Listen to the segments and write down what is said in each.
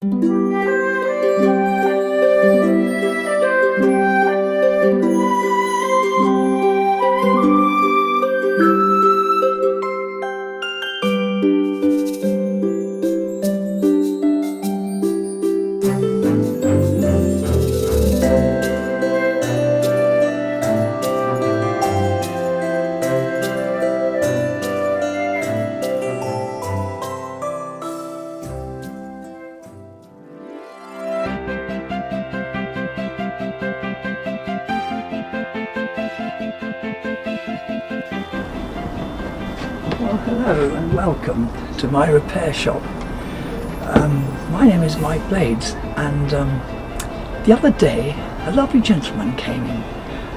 Well, hello and welcome to my repair shop. My name is Mike Blades, and the other day a lovely gentleman came in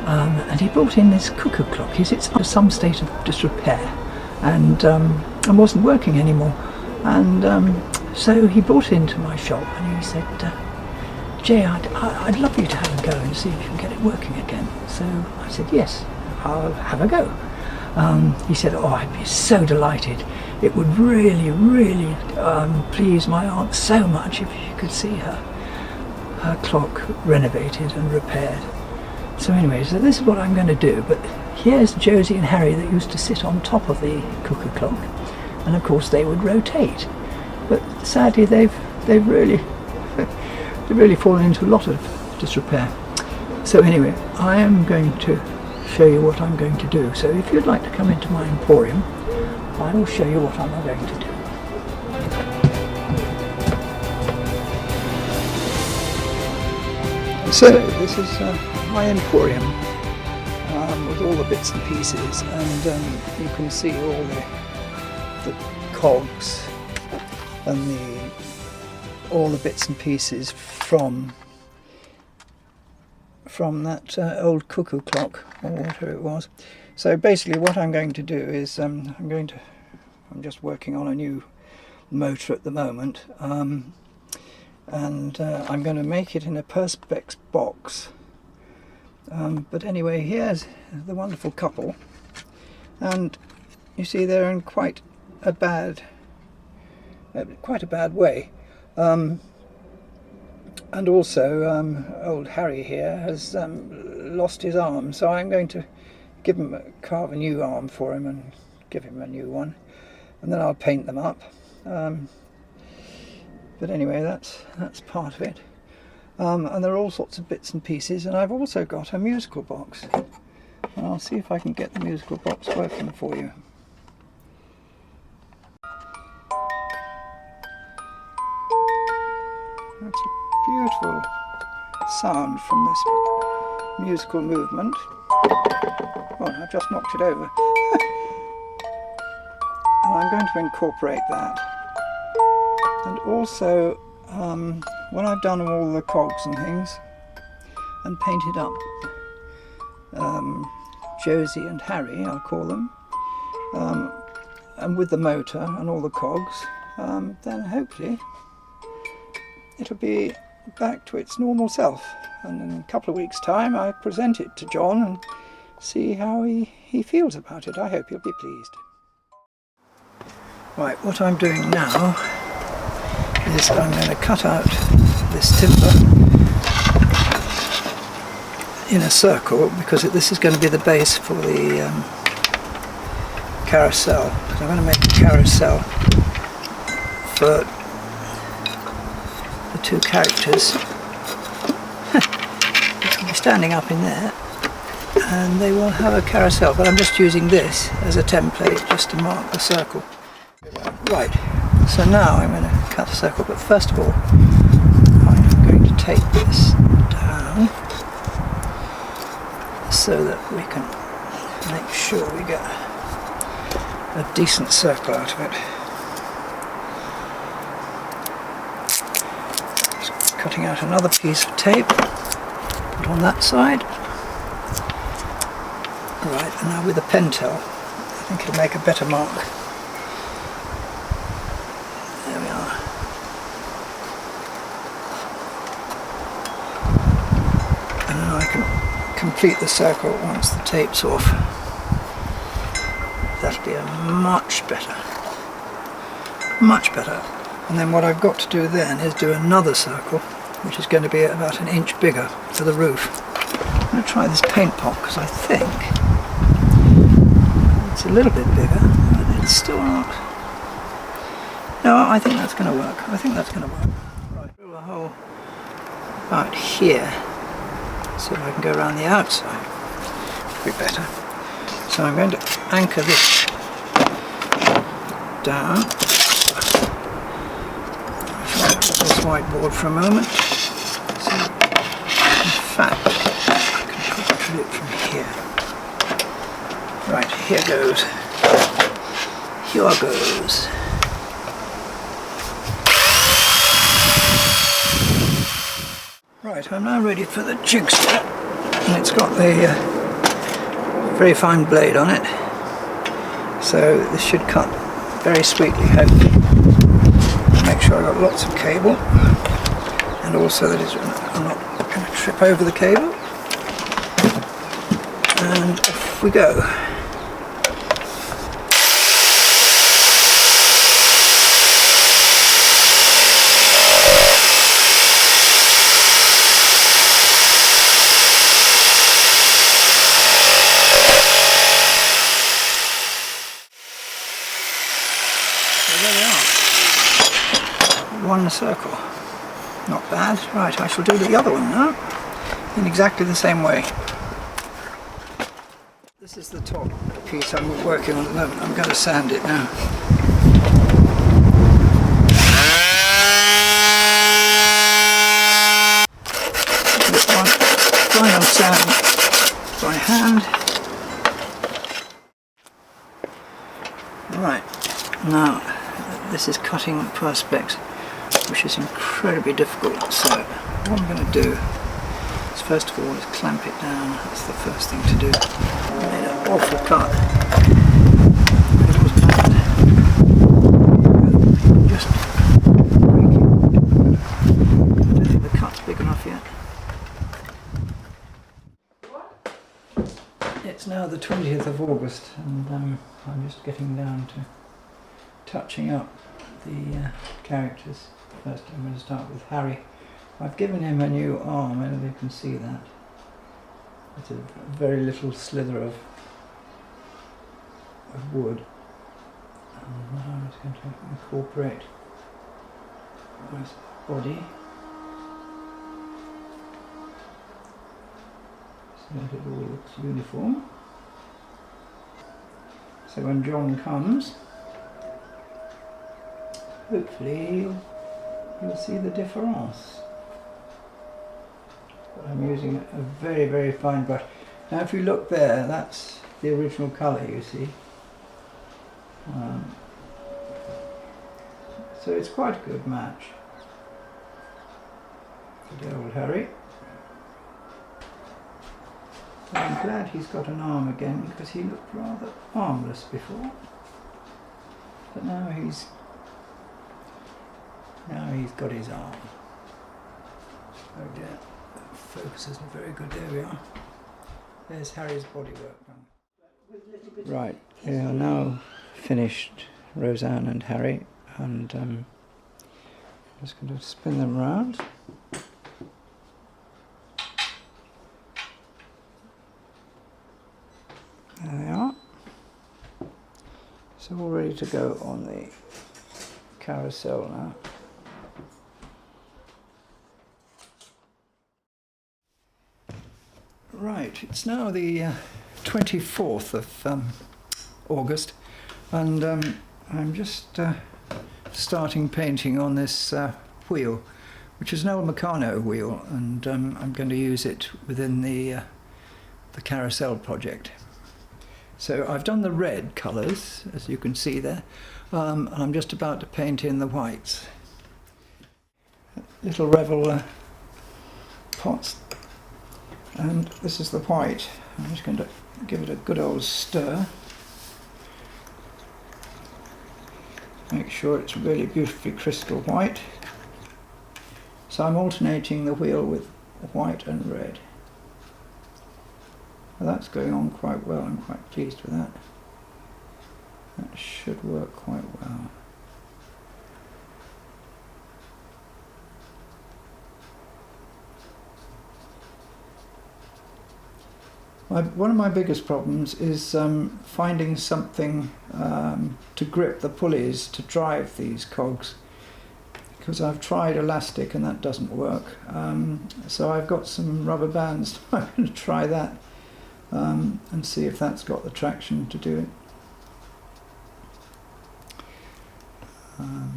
and he brought in this cuckoo clock. It's in some state of disrepair and wasn't working anymore, and so he brought it into my shop and he said, Jay, I'd love you to have a go and see if you can get it working again. So I said, yes, I'll have a go. He said, oh, I'd be so delighted. It would really, really please my aunt so much if you could see her clock renovated and repaired. So anyway, so this is what I'm going to do. But here's Josie and Harry that used to sit on top of the cuckoo clock, and of course they would rotate. But sadly, they've really they've really fallen into a lot of disrepair. So anyway, I am going to show you what I'm going to do. So if you'd like to come into my emporium, I will show you what I'm going to do. So this is my emporium with all the bits and pieces, and you can see all the cogs and all the bits and pieces from that old cuckoo clock, or whatever it was. So basically what I'm going to do is I'm just working on a new motor at the moment, and I'm going to make it in a perspex box. But anyway, here's the wonderful couple, and you see they're in quite a bad way. And also, old Harry here has lost his arm, so I'm going to carve a new arm for him and give him a new one, and then I'll paint them up. But anyway, that's part of it. And there are all sorts of bits and pieces, and I've also got a musical box. And I'll see if I can get the musical box working for you. That's a beautiful sound from this musical movement. Oh, I've just knocked it over. And I'm going to incorporate that. And also, when I've done all the cogs and things and painted up Josie and Harry, I'll call them, and with the motor and all the cogs, then hopefully it'll be back to its normal self, and in a couple of weeks' time I present it to John and see how he feels about it. I hope he'll be pleased. Right, what I'm doing now is I'm going to cut out this timber in a circle, because this is going to be the base for the carousel. So I'm going to make a carousel for the two characters. They'll be standing up in there, and they will have a carousel, but I'm just using this as a template just to mark the circle. Right, so now I'm going to cut a circle, but first of all I'm going to take this down so that we can make sure we get a decent circle out of it. Just cutting out another piece of tape, put on that side. Right, and now with a pentel, I think it'll make a better mark. There we are. And then I can complete the circle once the tape's off. That'll be a much better And then what I've got to do then is do another circle, which is going to be about an inch bigger for the roof. I'm going to try this paint pot because I think it's a little bit bigger, but it's still not. No, I think that's going to work. I think that's going to work. Right, drill a hole about here, see if I can go around the outside. Be better. So I'm going to anchor this down. This whiteboard for a moment. So, in fact, I can probably drill it from here. Right, here goes. Here goes. Right, I'm now ready for the jigsaw, and it's got the very fine blade on it, so this should cut very sweetly, hopefully. Make sure I've got lots of cable, and also that I'm not going to trip over the cable. And off we go. One circle. Not bad. Right, I shall do the other one now in exactly the same way. This is the top piece I'm working on at the moment. I'm going to sand it now. This one, drying on sand by hand. Right, now this is cutting perspex, which is incredibly difficult, so what I'm going to do is first of all is clamp it down. That's the first thing to do. I made an awful cut. It was bad. Just break it. I don't think the cut's big enough yet. It's now the 20th of August and I'm just getting down to touching up the characters. First I'm going to start with Harry. I've given him a new arm, I don't know if you can see that. It's a very little slither of wood. And now I'm just going to incorporate his body. So that it all looks uniform. So when John comes, hopefully you'll see the difference. But I'm using a very, very fine brush. Now if you look there, that's the original colour, you see. So it's quite a good match for the old Harry. But I'm glad he's got an arm again because he looked rather armless before. But now he's got his arm. Oh dear, that focus isn't very good. There we are. There's Harry's bodywork done. Right, we are now finished, Roseanne and Harry, and I'm just going to spin them round. There they are. So all ready to go on the carousel now. Right, it's now the 24th of August, and I'm just starting painting on this wheel, which is an old Meccano wheel, and I'm going to use it within the carousel project. So I've done the red colours, as you can see there, and I'm just about to paint in the whites. Little Revel pots. And this is the white. I'm just going to give it a good old stir. Make sure it's really beautifully crystal white. So I'm alternating the wheel with white and red. Well, that's going on quite well. I'm quite pleased with that. That should work quite well. One of my biggest problems is finding something to grip the pulleys to drive these cogs, because I've tried elastic and that doesn't work. So I've got some rubber bands. I'm going to try that and see if that's got the traction to do it. I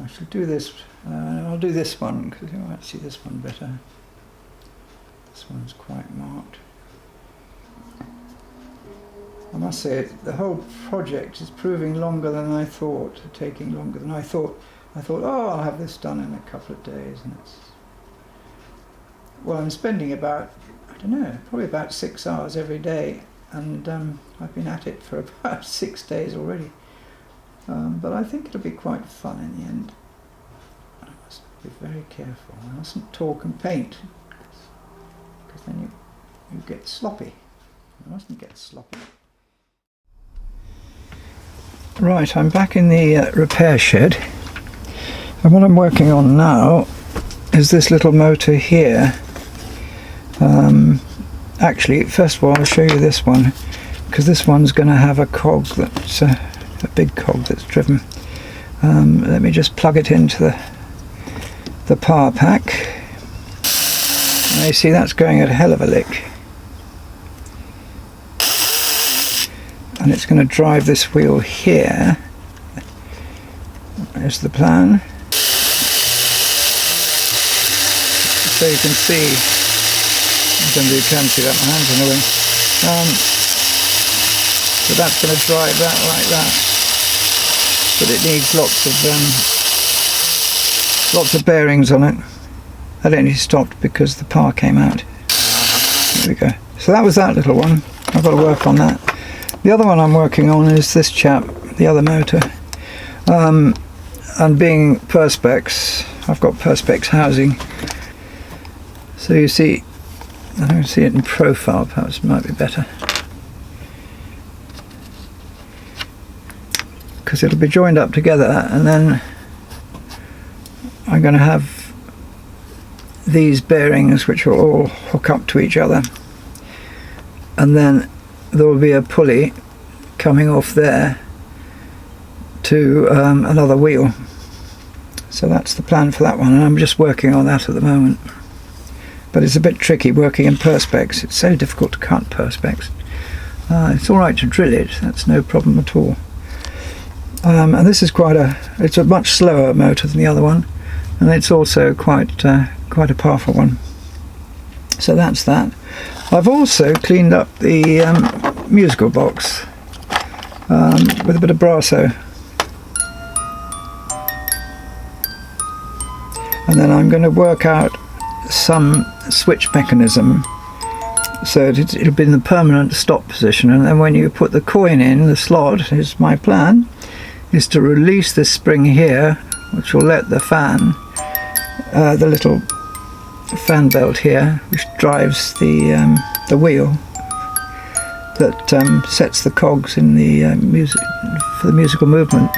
shall do this. I'll do this one because you might see this one better. This one's quite marked. I must say, the whole project is proving longer than I thought, taking longer than I thought. I thought, oh, I'll have this done in a couple of days, and it's... Well, I'm spending about, I don't know, probably about 6 hours every day, and I've been at it for about 6 days already. But I think it'll be quite fun in the end. I must be very careful. I mustn't talk and paint, because then you get sloppy. You mustn't get sloppy. Right, I'm back in the repair shed, and what I'm working on now is this little motor here. Actually, first of all, I'll show you this one, because this one's going to have a cog that's a big cog that's driven. Let me just plug it into the power pack. Now you see that's going at a hell of a lick. And it's going to drive this wheel here. There's the plan. So you can see, I don't know if you can see that, my hand's in the way. So that's going to drive that like that. But it needs lots of bearings on it. That only stopped because the power came out. There we go. So that was that little one. I've got to work on that. The other one I'm working on is this chap, the other motor. And being Perspex, I've got Perspex housing. So you see, I don't see it in profile, perhaps it might be better. Because it'll be joined up together, and then I'm going to have these bearings which will all hook up to each other, and then there will be a pulley coming off there to another wheel. So that's the plan for that one, and I'm just working on that at the moment. But it's a bit tricky working in Perspex. It's so difficult to cut Perspex. It's alright to drill it, that's no problem at all. And this is it's a much slower motor than the other one, and it's also quite a powerful one. So that's that. I've also cleaned up the musical box with a bit of Brasso. And then I'm going to work out some switch mechanism so it'll be in the permanent stop position, and then when you put the coin in the slot, is my plan, is to release this spring here, which will let the fan, the little fan belt here, which drives the wheel that sets the cogs in the music for the musical movement.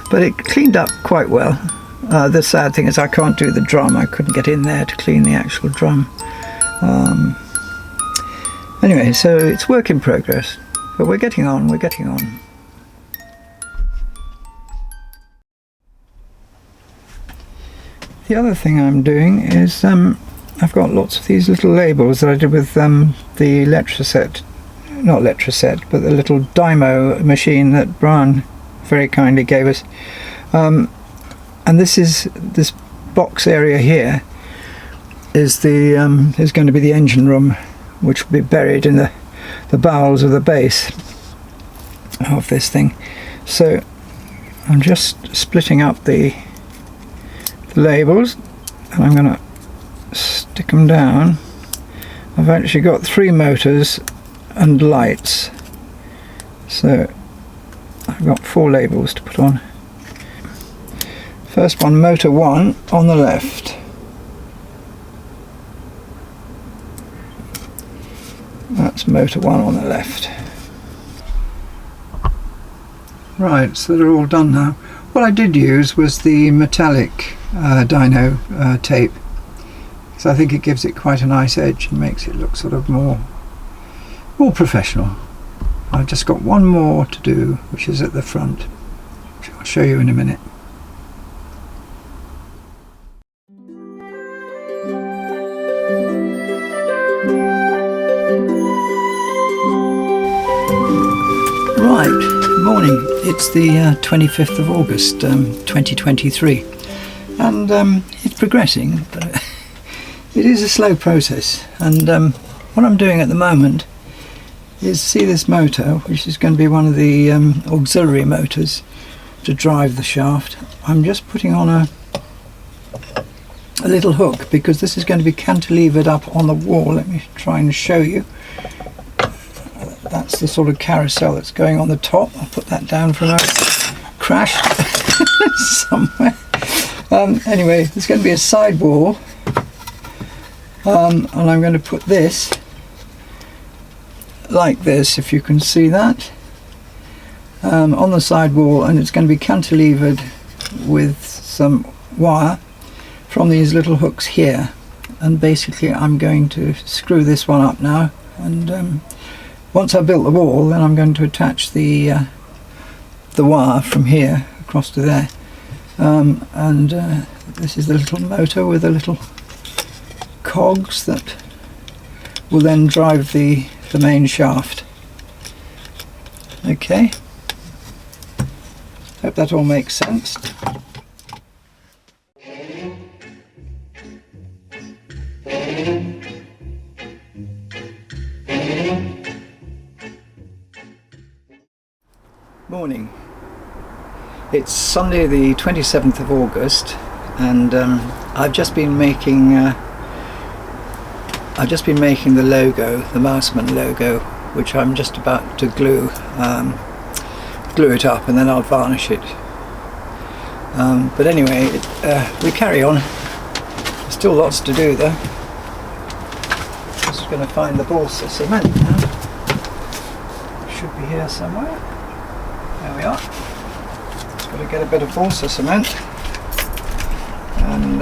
But it cleaned up quite well. The sad thing is I can't do the drum. I couldn't get in there to clean the actual drum. Anyway, so it's work in progress, but we're getting on. The other thing I'm doing is I've got lots of these little labels that I did with the Letraset, not Letraset, but the little Dymo machine that Brian very kindly gave us. And this box area here is going to be the engine room, which will be buried in the bowels of the base of this thing. So I'm just splitting up the labels, and I'm going to stick them down. I've actually got 3 motors and lights, so I've got 4 labels to put on. First one, motor 1 on the left. That's motor 1 on the left. Right, so they're all done now. What I did use was the metallic dyno tape. So I think it gives it quite a nice edge and makes it look sort of more professional. I've just got one more to do, which is at the front, which I'll show you in a minute. Right, morning. It's the 25th of August 2023, and it's progressing, but it is a slow process. And what I'm doing at the moment is, see this motor, which is going to be one of the auxiliary motors to drive the shaft. I'm just putting on a little hook, because this is going to be cantilevered up on the wall. Let me try and show you. That's the sort of carousel that's going on the top. I'll put that down for a moment. Crashed somewhere. Anyway, there's going to be a sidewall, and I'm going to put this like this, if you can see that, on the sidewall, and it's going to be cantilevered with some wire from these little hooks here. And basically I'm going to screw this one up now, and once I've built the wall, then I'm going to attach the wire from here across to there, and this is the little motor with the little cogs that will then drive the main shaft. Okay, hope that all makes sense. Morning. It's Sunday the 27th of August, and I've just been making the logo, the Mouseman logo, which I'm just about to glue it up, and then I'll varnish it. But anyway, we carry on. There's still lots to do though. Just going to find the balsa cement now. Should be here somewhere. There we are. Just got to get a bit of balsa cement and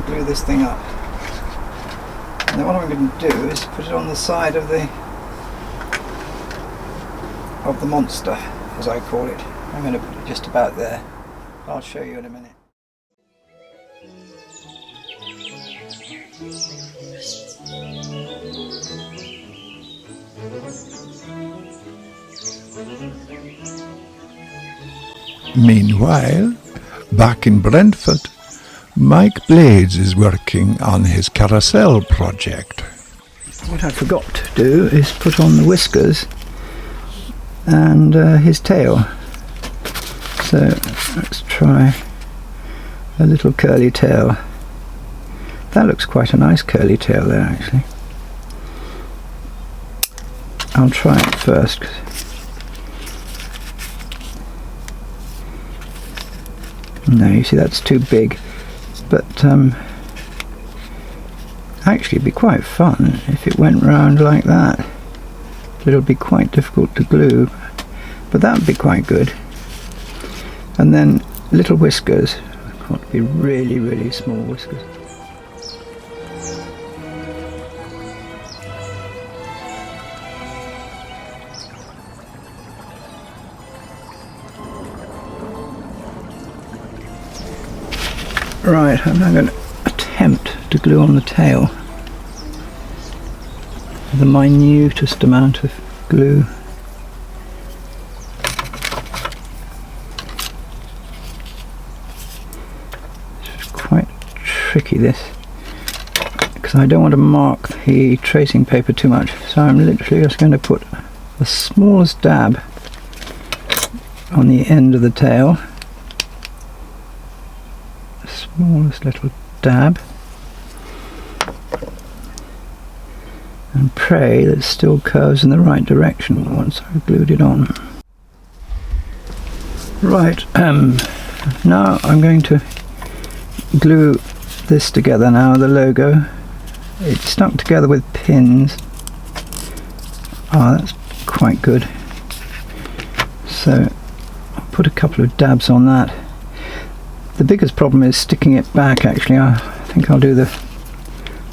glue this thing up. And then what I'm going to do is put it on the side of the monster, as I call it. I'm going to put it just about there. I'll show you in a minute. Meanwhile, back in Brentford, Mike Blades is working on his carousel project. What I forgot to do is put on the whiskers and his tail. So let's try a little curly tail. That looks quite a nice curly tail there, actually. I'll try it first. No, you see, that's too big. But actually it'd be quite fun if it went round like that. It'll be quite difficult to glue, but that would be quite good. And then little whiskers. I've got to be really, really small whiskers. Right, I'm now going to attempt to glue on the tail the minutest amount of glue. It's quite tricky, this, because I don't want to mark the tracing paper too much, so I'm literally just going to put the smallest dab on the end of the tail. Smallest little dab, and pray that it still curves in the right direction once I've glued it on. Right, now I'm going to glue this together now, the logo. It's stuck together with pins. Ah, that's quite good. So I'll put a couple of dabs on that. The biggest problem is sticking it back, actually. I think I'll do the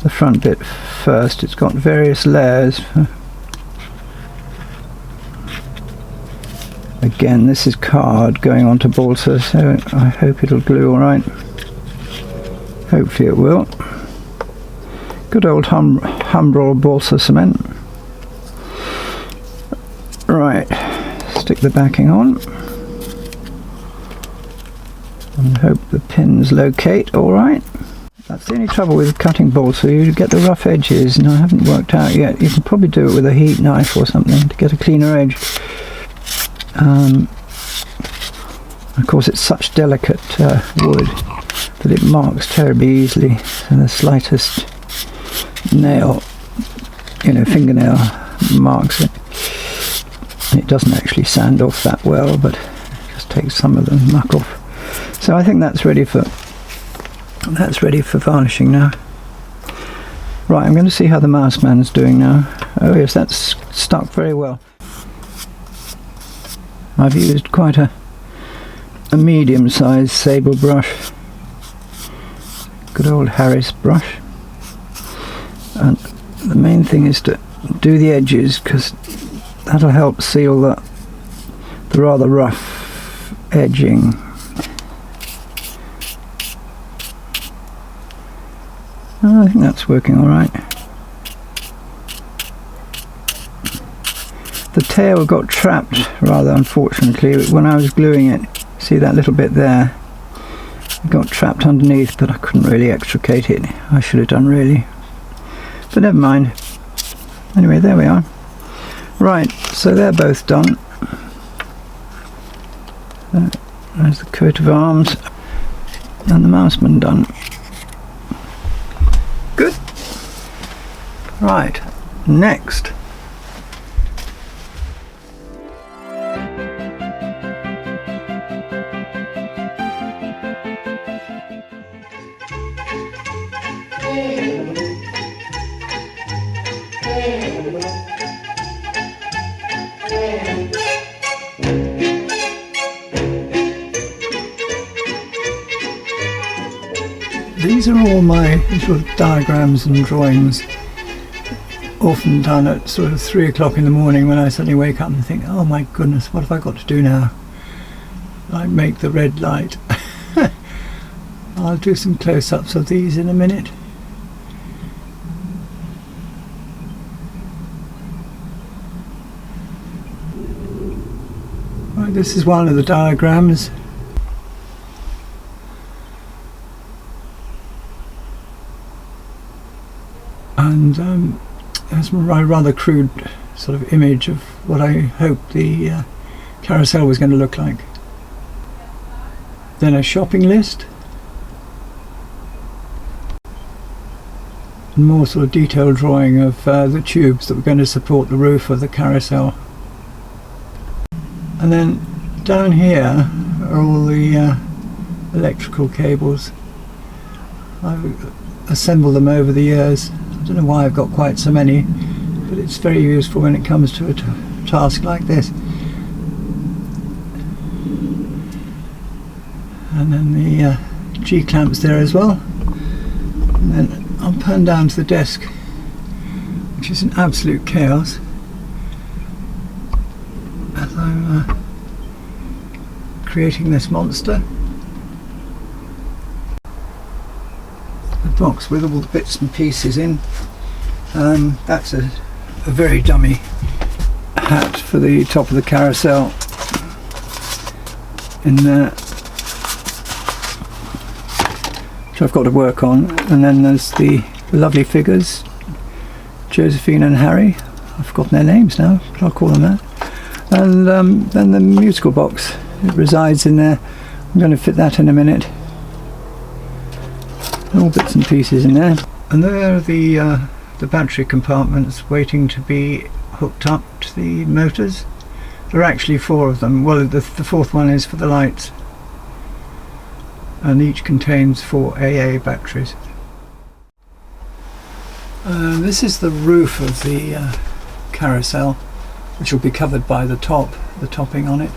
the front bit first. It's got various layers. Again, this is card going onto balsa, so I hope it'll glue alright. Hopefully it will. Good old Humbrol balsa cement. Right, stick the backing on and hope the pins locate alright. That's the only trouble with cutting balsa, you get the rough edges, and I haven't worked out yet. You can probably do it with a heat knife or something to get a cleaner edge. Of course it's such delicate wood that it marks terribly easily, so the slightest nail, fingernail marks it. It doesn't actually sand off that well, but it just takes some of the muck off. So I think that's ready for varnishing now. Right, I'm going to see how the mouse man's doing now. Oh yes, that's stuck very well. I've used quite a medium-sized sable brush, good old Harris brush, and the main thing is to do the edges, because that'll help seal the rather rough edging. I think that's working alright. The tail got trapped rather unfortunately when I was gluing it. See that little bit there? It got trapped underneath, but I couldn't really extricate it. I should have done really. But never mind. Anyway, there we are. Right, so they're both done. There's the coat of arms and the mouseman done. Good. Right, next. These are all my sort of diagrams and drawings, often done at sort of 3 o'clock in the morning when I suddenly wake up and think, oh my goodness, what have I got to do now? Like make the red light. I'll do some close-ups of these in a minute. Right, this is one of the diagrams. And that's my rather crude sort of image of what I hoped the carousel was going to look like. Then a shopping list. And more sort of detailed drawing of the tubes that were going to support the roof of the carousel. And then down here are all the electrical cables. I've assembled them over the years. I don't know why I've got quite so many, but it's very useful when it comes to a task like this. And then the G-clamps there as well. And then I'll pan down to the desk, which is an absolute chaos, as I'm creating this monster. The box with all the bits and pieces in. That's a very dummy hat for the top of the carousel in there, which I've got to work on. And then there's the lovely figures, Josephine and Harry. I've forgotten their names now, but I'll call them that. And then the musical box, it resides in there. I'm going to fit that in a minute. All bits and pieces in there. And there are the battery compartments waiting to be hooked up to the motors. There are actually 4 of them. Well, the 4th one is for the lights, and each contains 4 AA batteries. This is the roof of the carousel, which will be covered by the topping on it.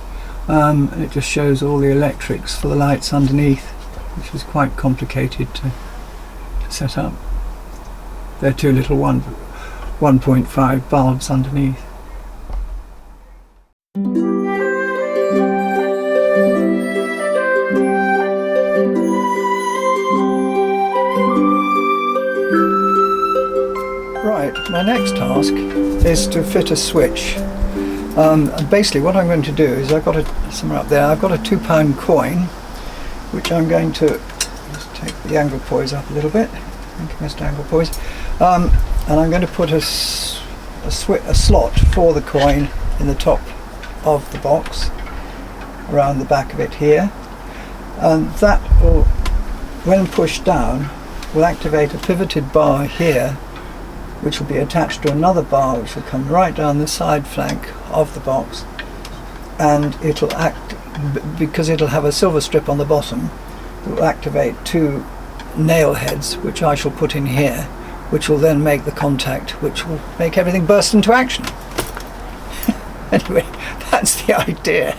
It just shows all the electrics for the lights underneath, which was quite complicated to set up. They're two little 1.5 bulbs underneath. Right, my next task is to fit a switch. And basically what I'm going to do is I've got somewhere up there, I've got a £2 coin, which I'm going to just take the angle poise up a little bit. Thank you, Mr. Angle Poise. And I'm going to put a slot for the coin in the top of the box, around the back of it here. And that will, when pushed down, will activate a pivoted bar here, which will be attached to another bar which will come right down the side flank of the box, and it'll act, because it'll have a silver strip on the bottom, it will activate two nail heads which I shall put in here, which will then make the contact which will make everything burst into action. Anyway, that's the idea.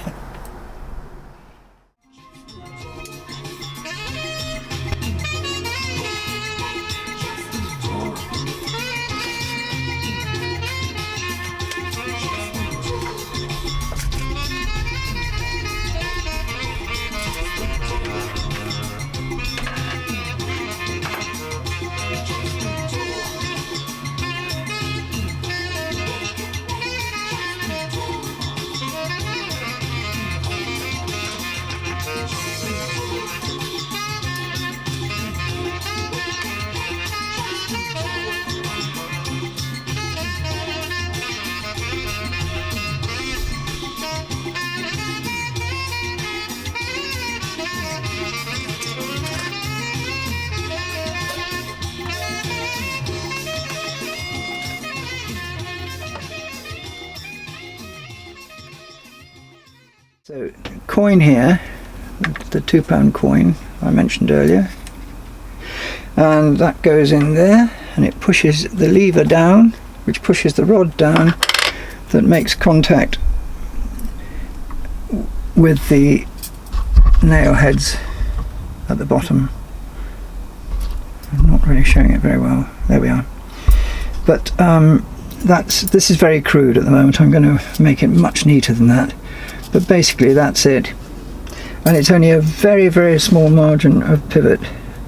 So, coin here, the £2 coin I mentioned earlier, and that goes in there and it pushes the lever down, which pushes the rod down, that makes contact with the nail heads at the bottom. I'm not really showing it very well. There we are. But this is very crude at the moment. I'm going to make it much neater than that. But basically that's it, and it's only a very, very small margin of pivot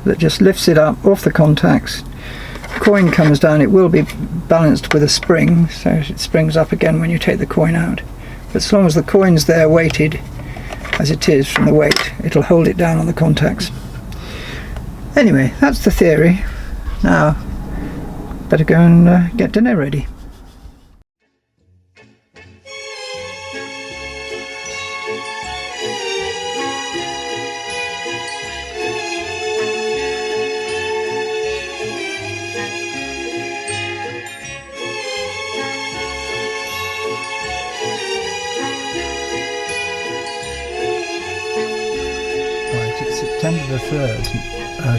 that just lifts it up off the contacts. The coin comes down, it will be balanced with a spring, so it springs up again when you take the coin out. But as long as the coin's there weighted as it is from the weight, it'll hold it down on the contacts. Anyway, that's the theory. Now, better go and get dinner ready. September the 3rd,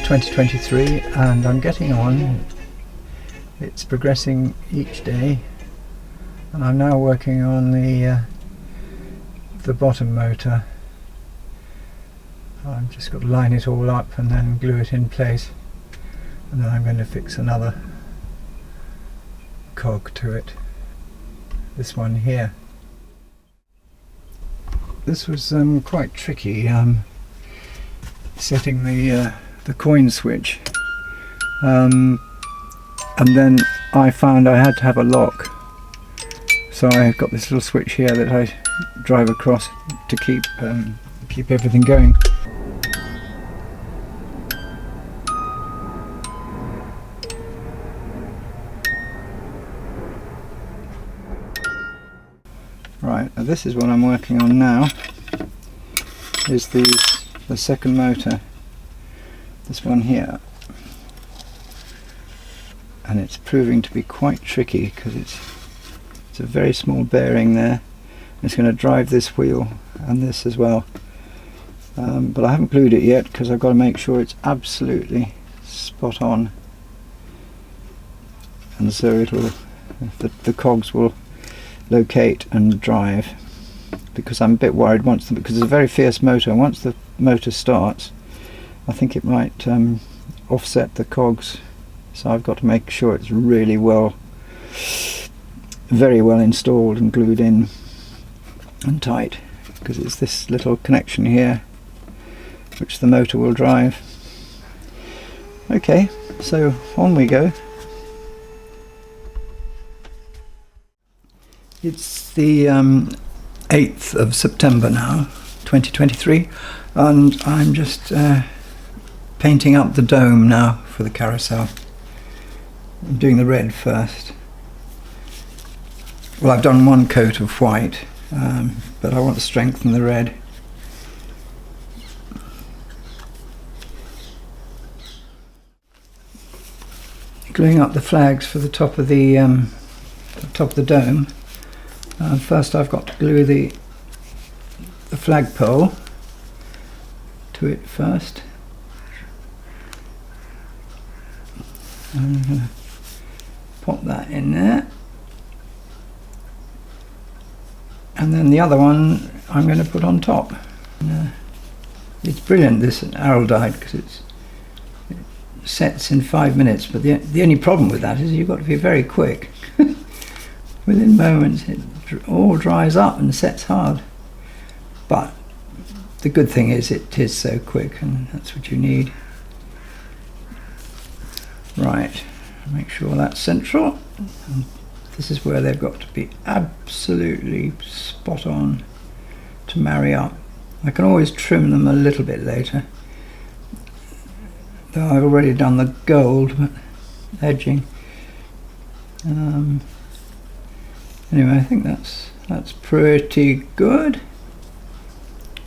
2023, and I'm getting on. It's progressing each day, and I'm now working on the bottom motor. I've just got to line it all up and then glue it in place, and then I'm going to fix another cog to it, this one here. This was quite tricky, setting the coin switch, and then I found I had to have a lock, so I've got this little switch here that I drive across to keep everything going. Right, now this is what I'm working on now, is the second motor, this one here, and it's proving to be quite tricky because it's a very small bearing there. It's going to drive this wheel and this as well, but I haven't glued it yet because I've got to make sure it's absolutely spot on, and so it'll the cogs will locate and drive, because I'm a bit worried because it's a very fierce motor, and once the motor starts I think it might offset the cogs So I've got to make sure it's really very well installed and glued in and tight, because it's this little connection here which the motor will drive. Okay, so on we go. It's the 8th of September now, 2023, and I'm just painting up the dome now for the carousel. I'm doing the red first. Well, I've done one coat of white, but I want to strengthen the red. Gluing up the flags for the top of the dome. First I've got to glue the flagpole to it first. I'm going to pop that in there. And then the other one I'm going to put on top. It's brilliant, this araldite, because it sets in 5 minutes, but the only problem with that is you've got to be very quick. Within moments it all dries up and sets hard. But the good thing is it is so quick, and that's what you need. Right, make sure that's central. And this is where they've got to be absolutely spot on to marry up. I can always trim them a little bit later, though I've already done the gold edging. Anyway, I think that's pretty good,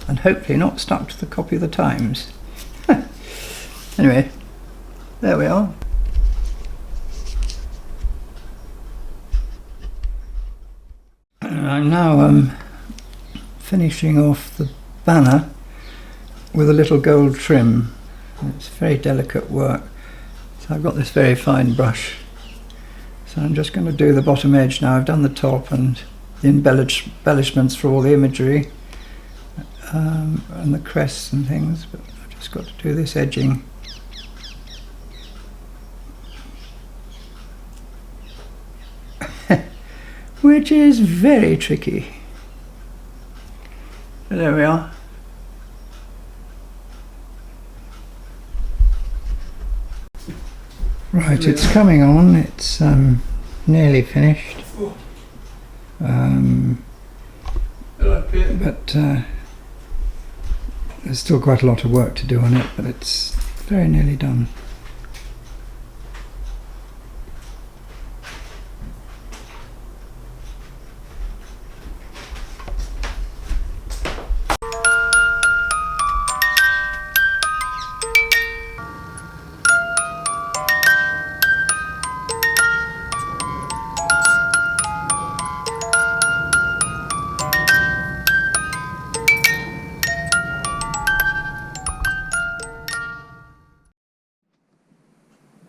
and hopefully not stuck to the copy of the Times. Anyway, there we are. I'm now finishing off the banner with a little gold trim. It's very delicate work, so I've got this very fine brush, so I'm just going to do the bottom edge now. I've done the top and the embellishments for all the imagery and the crests and things, but I've just got to do this edging. Which is very tricky. But there we are. Right, it's coming on. It's nearly finished. But there's still quite a lot of work to do on it, but it's very nearly done.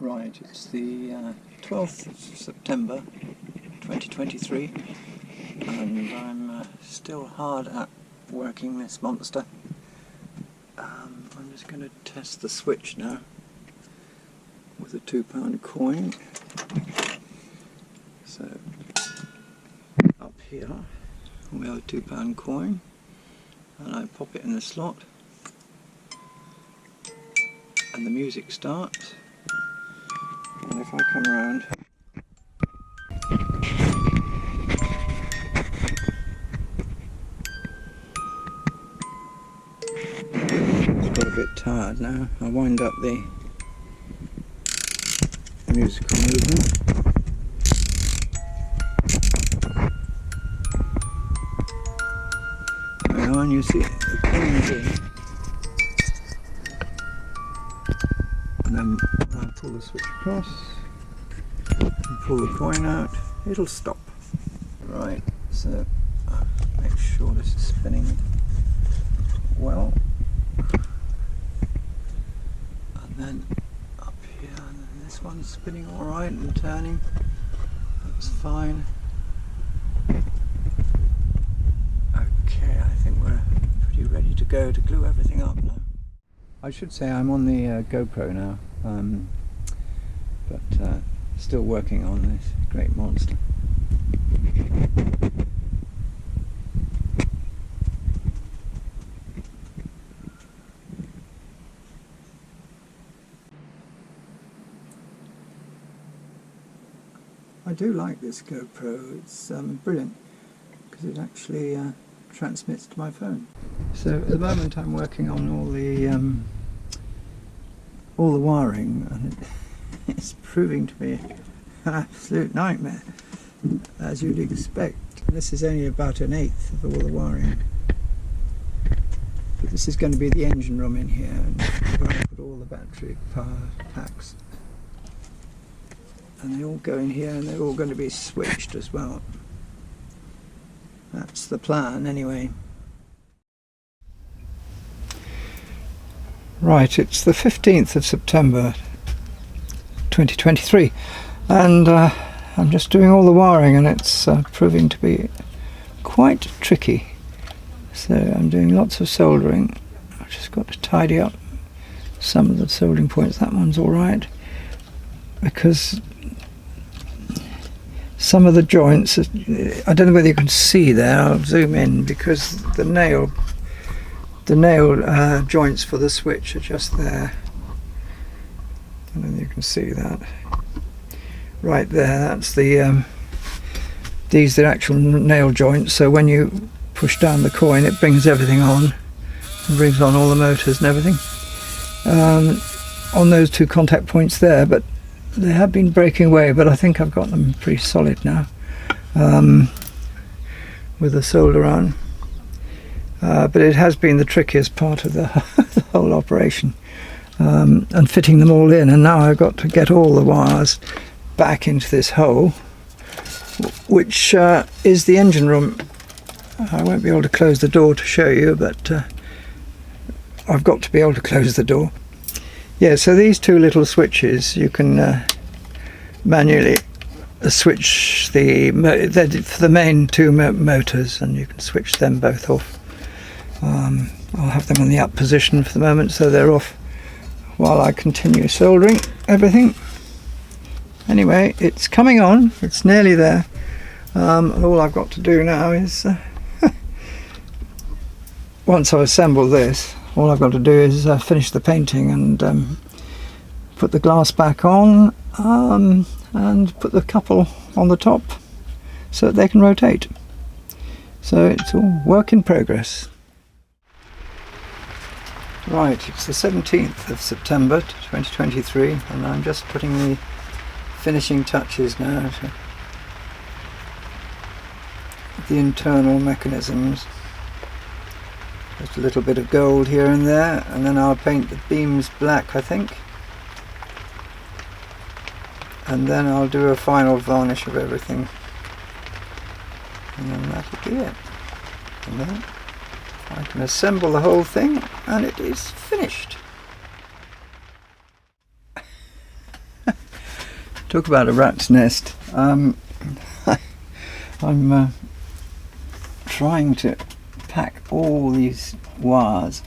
Right, it's the 12th of September 2023, and I'm still hard at working this monster. I'm just going to test the switch now with a £2 coin. So up here we have a £2 coin, and I pop it in the slot, and the music starts. And if I come around, it's got a bit tired now. I'll wind up the musical movement. There we are, and you see the coins in. And then when I pull the switch across and pull the coin out, it'll stop. Right, so make sure this is spinning well. And then up here, and then this one's spinning alright and turning. That's fine. Okay, I think we're pretty ready to go to glue everything up now. I should say I'm on the GoPro now, but still working on this great monster. I do like this GoPro. It's brilliant because it actually transmits to my phone. So at the moment I'm working on all the wiring, and it's proving to be an absolute nightmare, as you'd expect. This is only about 1/8 of all the wiring. But this is going to be the engine room in here, and where I put all the battery power packs. And they all go in here, and they're all going to be switched as well. That's the plan anyway. Right, it's the 15th of September 2023, and I'm just doing all the wiring, and it's proving to be quite tricky. So I'm doing lots of soldering. I've just got to tidy up some of the soldering points. That one's all right, because some of the joints, I don't know whether you can see there, I'll zoom in, because the nail joints for the switch are just there. I don't know if you can see that. Right there, that's the these are actual nail joints, so when you push down the coin it brings everything on, and brings on all the motors and everything on those two contact points there, but they have been breaking away, but I think I've got them pretty solid now with the solder on. But it has been the trickiest part of the whole operation, and fitting them all in, and now I've got to get all the wires back into this hole, which is the engine room. I won't be able to close the door to show you, but I've got to be able to close the door. Yeah, so these two little switches, you can manually switch for the main two motors, and you can switch them both off. I'll have them in the up position for the moment, so they're off while I continue soldering everything. Anyway, it's coming on, it's nearly there. All I've got to do now is, once I've assembled this, all I've got to do is finish the painting and put the glass back on, and put the couple on the top so that they can rotate. So it's all work in progress. Right, it's the 17th of September 2023, and I'm just putting the finishing touches now to the internal mechanisms. Just a little bit of gold here and there, and then I'll paint the beams black, I think, and then I'll do a final varnish of everything, and then that'll be it. And then I can assemble the whole thing, and it is finished. Talk about a rat's nest. I'm trying to pack all these wires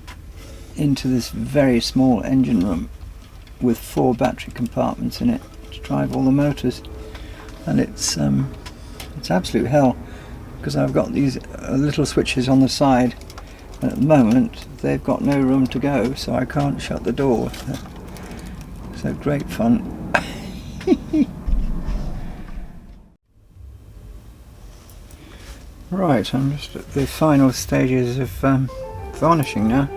into this very small engine room with 4 battery compartments in it to drive all the motors, and it's absolute hell, because I've got these little switches on the side, and at the moment they've got no room to go, so I can't shut the door. So great fun. Right, I'm just at the final stages of varnishing now.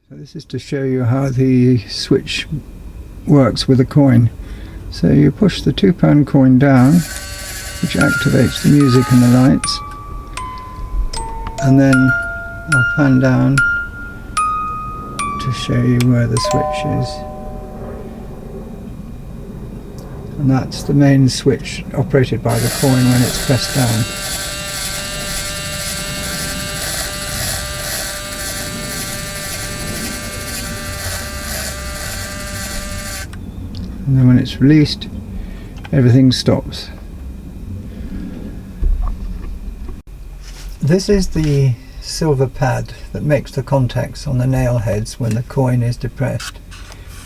So this is to show you how the switch works with a coin. So you push the £2 coin down, which activates the music and the lights, and then I'll pan down to show you where the switch is, and that's the main switch operated by the coin when it's pressed down. And then when it's released, everything stops. This is the silver pad that makes the contacts on the nail heads when the coin is depressed.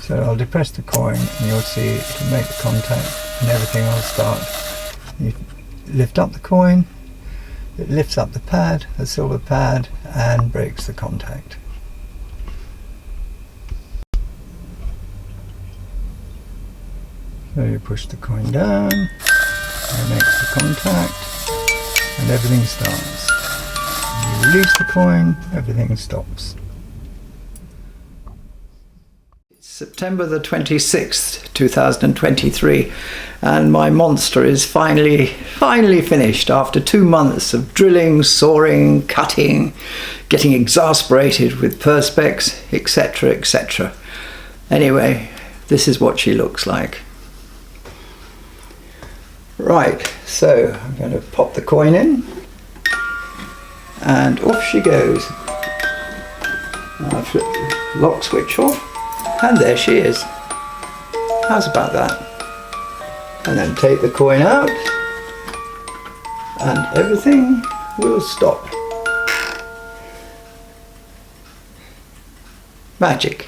So I'll depress the coin and you'll see it will make the contact and everything will start. You lift up the coin, it lifts up the pad, the silver pad, and breaks the contact. So you push the coin down, it makes the contact, and everything starts. You release the coin, everything stops. It's September the 26th, 2023, and my monster is finally finished after 2 months of drilling, sawing, cutting, getting exasperated with perspex, etc., etc. Anyway, this is what she looks like. Right, so I'm going to pop the coin in, and off she goes. I'll flip the lock switch off, and there she is. How's about that? And then take the coin out, and everything will stop. Magic.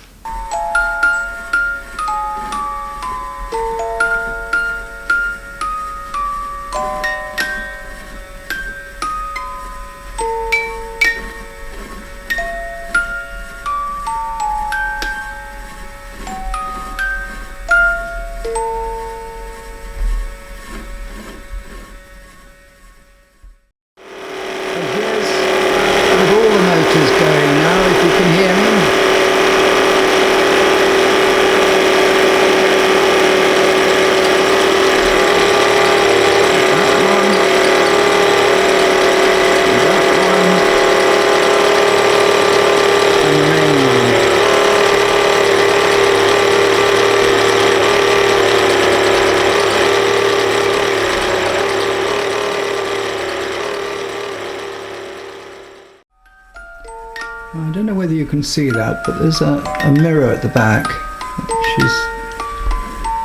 I don't know whether you can see that, but there's a mirror at the back which is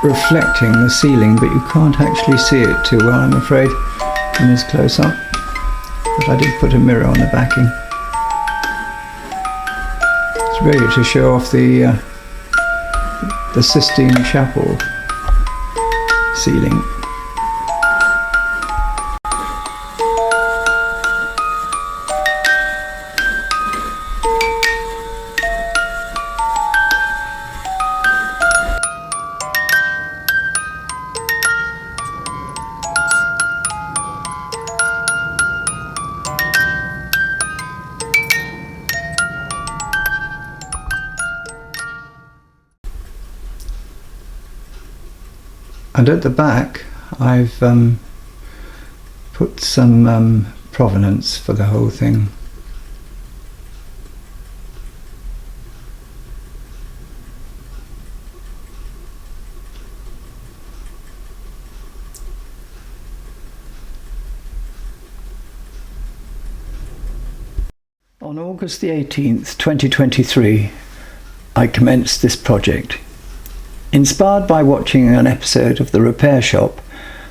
reflecting the ceiling, but you can't actually see it too well, I'm afraid, in this close-up. But I did put a mirror on the backing. It's really to show off the Sistine Chapel ceiling. And at the back I've put some provenance for the whole thing. On August the 18th, 2023, I commenced this project. Inspired by watching an episode of The Repair Shop,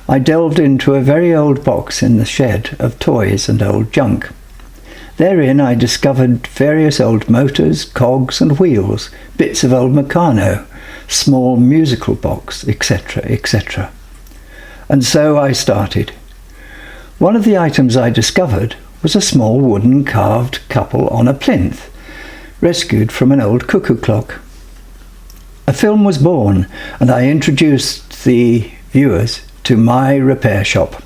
I delved into a very old box in the shed of toys and old junk. Therein I discovered various old motors, cogs and wheels, bits of old Meccano, small musical box, etc., etc. And so I started. One of the items I discovered was a small wooden carved couple on a plinth, rescued from an old cuckoo clock. A film was born, and I introduced the viewers to my repair shop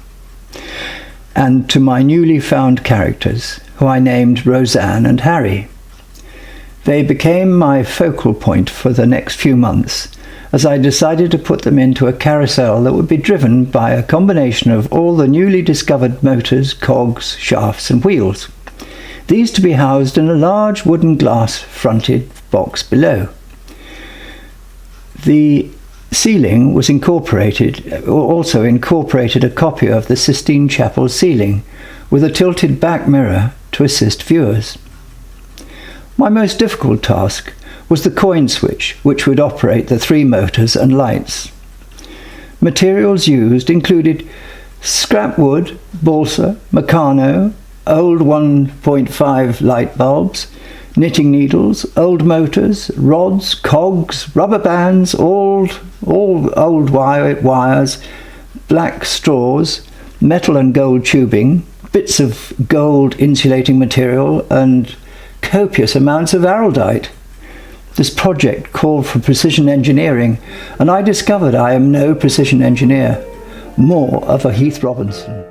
and to my newly found characters, who I named Roseanne and Harry. They became my focal point for the next few months, as I decided to put them into a carousel that would be driven by a combination of all the newly discovered motors, cogs, shafts and wheels, these to be housed in a large wooden glass-fronted box below. The ceiling was also incorporated a copy of the Sistine Chapel ceiling with a tilted back mirror to assist viewers. My most difficult task was the coin switch, which would operate the 3 motors and lights. Materials used included scrap wood, balsa, Meccano, old 1.5 light bulbs, knitting needles, old motors, rods, cogs, rubber bands, all old wires, black straws, metal and gold tubing, bits of gold insulating material, and copious amounts of araldite. This project called for precision engineering, and I discovered I am no precision engineer, more of a Heath Robinson.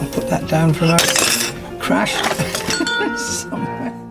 I'll put that down for a crash somewhere.